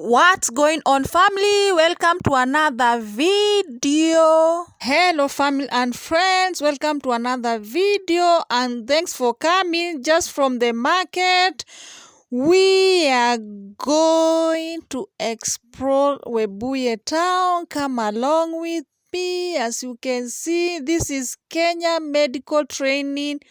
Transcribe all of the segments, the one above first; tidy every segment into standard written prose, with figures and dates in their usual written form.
What's going on, family? Welcome to another video. Hello family and friends, welcome to another video and thanks for coming just from the market. We are going to explore Webuye town. Come along with me. As you can see, this is Kenya Medical Training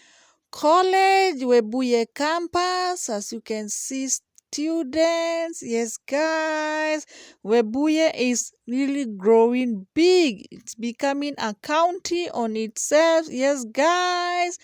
College, Webuye campus. As you can see, students, yes guys, Webuye is really growing big. It's becoming a county on itself. Yes guys,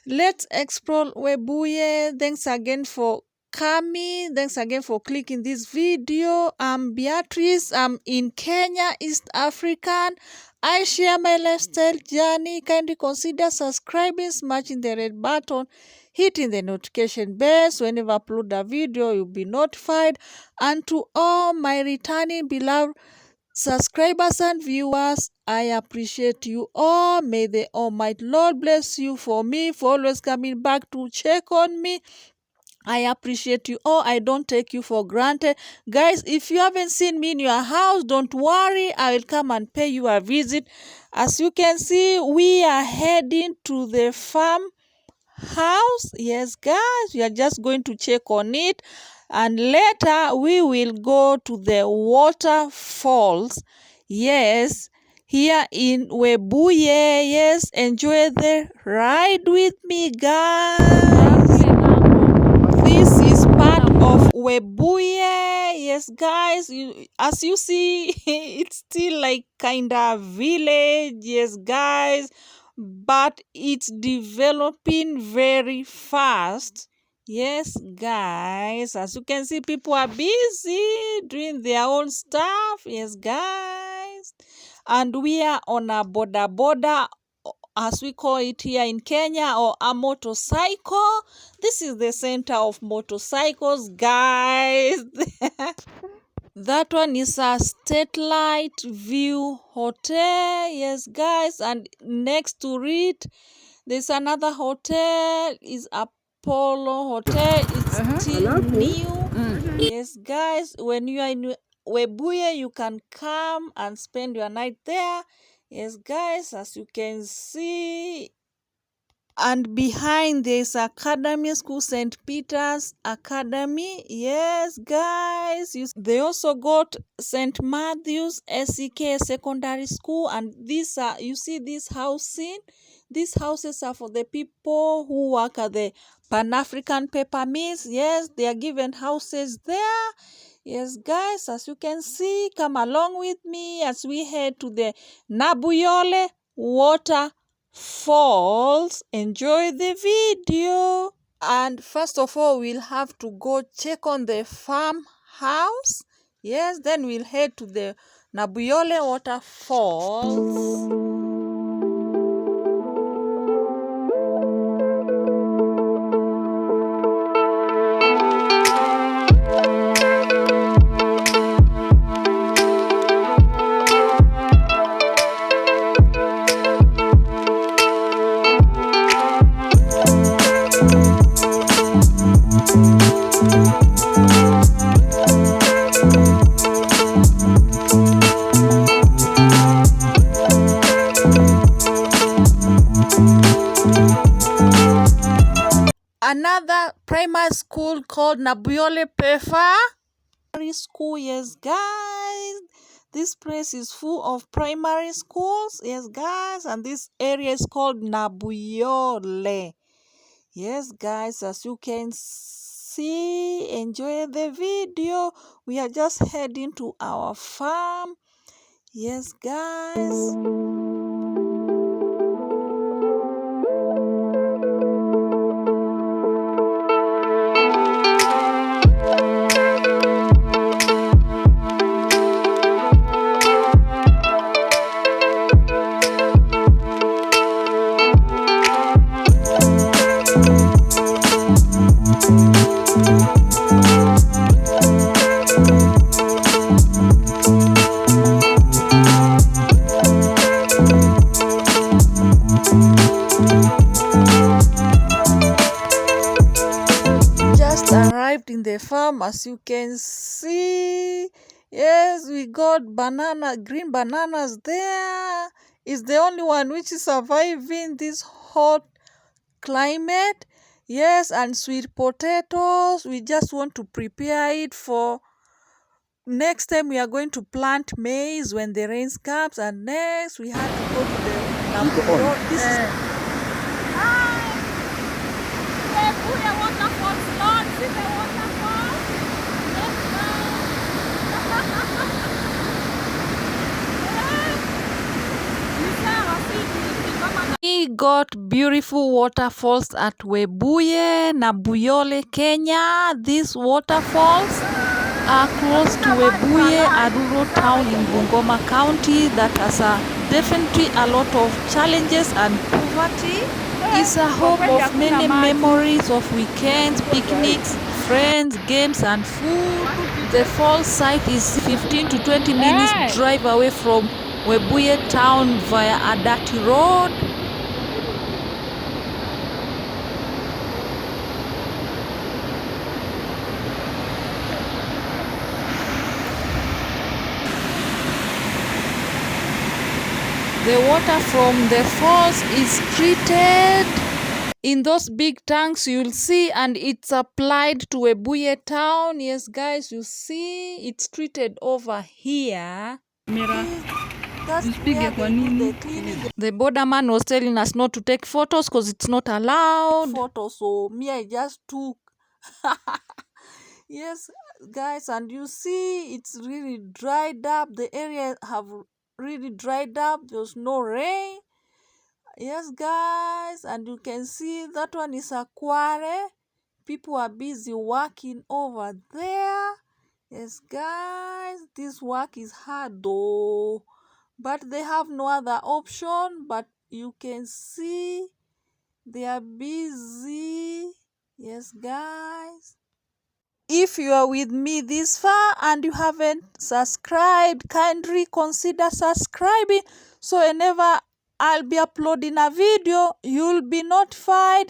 let's explore Webuye. Thanks again for coming. Thanks again for clicking this video. I'm Beatrice. I'm in Kenya, East African. I share my lifestyle journey. Kindly consider subscribing, smashing the red button, hitting the notification bell so whenever I upload a video you'll be notified. And to all my returning beloved subscribers and viewers, I appreciate you all. May the Almighty Lord bless you for me, for always coming back to check on me. I appreciate you all. I don't take you for granted. Guys, if you haven't seen me in your house, don't worry. I will come and pay you a visit. As you can see, we are heading to the farm house. Yes, guys, we are just going to check on it. And later, we will go to the waterfalls. Yes, here in Webuye. Yes, enjoy the ride with me, guys. This is part of Webuye. Yes, guys, as you see, it's still like kind of village. Yes, guys, but it's developing very fast. Yes, guys, as you can see, people are busy doing their own stuff. Yes, guys, and we are on a border, as we call it here in Kenya, or a motorcycle. This is the center of motorcycles, guys. That one is a Satellite View Hotel. Yes, guys, and next to it, there's another hotel. Is Apollo Hotel. It's still new. Yes, guys, when you are in Webuye, you can come and spend your night there. Yes, guys, as you can see, and behind there's Academy School, St. Peter's Academy. Yes, guys, they also got St. Matthew's SEK Secondary School, and these are, you see this housing. These houses are for the people who work at the Pan-African paper mills. Yes, they are given houses there. Yes, guys, as you can see, come along with me as we head to the Nabuyole waterfalls. Enjoy the video. And first of all, we'll have to go check on the farmhouse. Yes, then we'll head to the Nabuyole waterfalls. Another primary school called Nabuyole Primary School. Yes, guys, this place is full of primary schools. Yes, guys, and this area is called Nabuyole. Yes, guys, as you can see, enjoy the video. We are just heading to our farm. Yes, guys. Just arrived in the farm. As you can see, Yes, we got green bananas there. It's the only one which is surviving this hot climate. Yes, and sweet potatoes. We just want to prepare it for next time. We are going to plant maize when the rains comes, and next we have to go to the Nabuyo. This is Webuye waterfalls, Lord. See the waterfall. We got beautiful waterfalls at Webuye, Nabuyole, Kenya. These waterfalls are close to Webuye, a rural town in Bungoma County that has definitely a lot of challenges and poverty. It's a home of many memories of weekends, picnics, friends, games and food. The falls site is 15 to 20 minutes drive away from Webuye town via a dirty road. The water from the falls is treated in those big tanks you'll see, and it's applied to Webuye town. Yes, guys, you see it's treated over here. That's where they do the cleaning. The borderman was telling us not to take photos because it's not allowed. Photos, so me, I just took. Yes, guys, and you see it's really dried up. The area have really dried up. There's no rain. Yes, guys, and you can see that one is a quarry. People are busy working over there. Yes, guys, this work is hard though, but they have no other option. But you can see they are busy. Yes, guys. If you are with me this far and you haven't subscribed, kindly consider subscribing so whenever I'll be uploading a video, you'll be notified.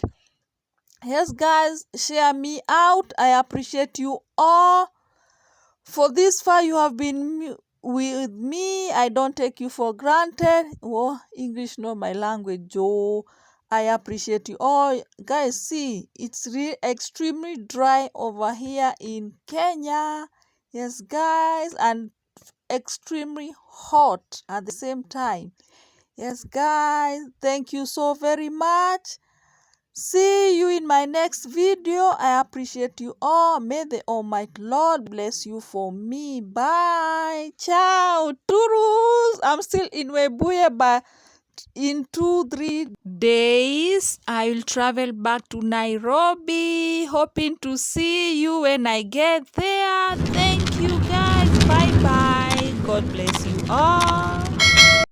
Yes, guys, share me out. I appreciate you all. For this far, you have been with me. I don't take you for granted. Oh, English not my language, Joe. I appreciate you all. Guys, see, it's really extremely dry over here in Kenya. Yes, guys, and extremely hot at the same time. Yes, guys, thank you so very much. See you in my next video. I appreciate you all. May the Almighty Lord bless you for me. Bye. Ciao. Turus. I'm still in Webuye, but in 2-3 days I will travel back to Nairobi, hoping to see you when I get there. Thank you, guys. Bye bye. God bless you all.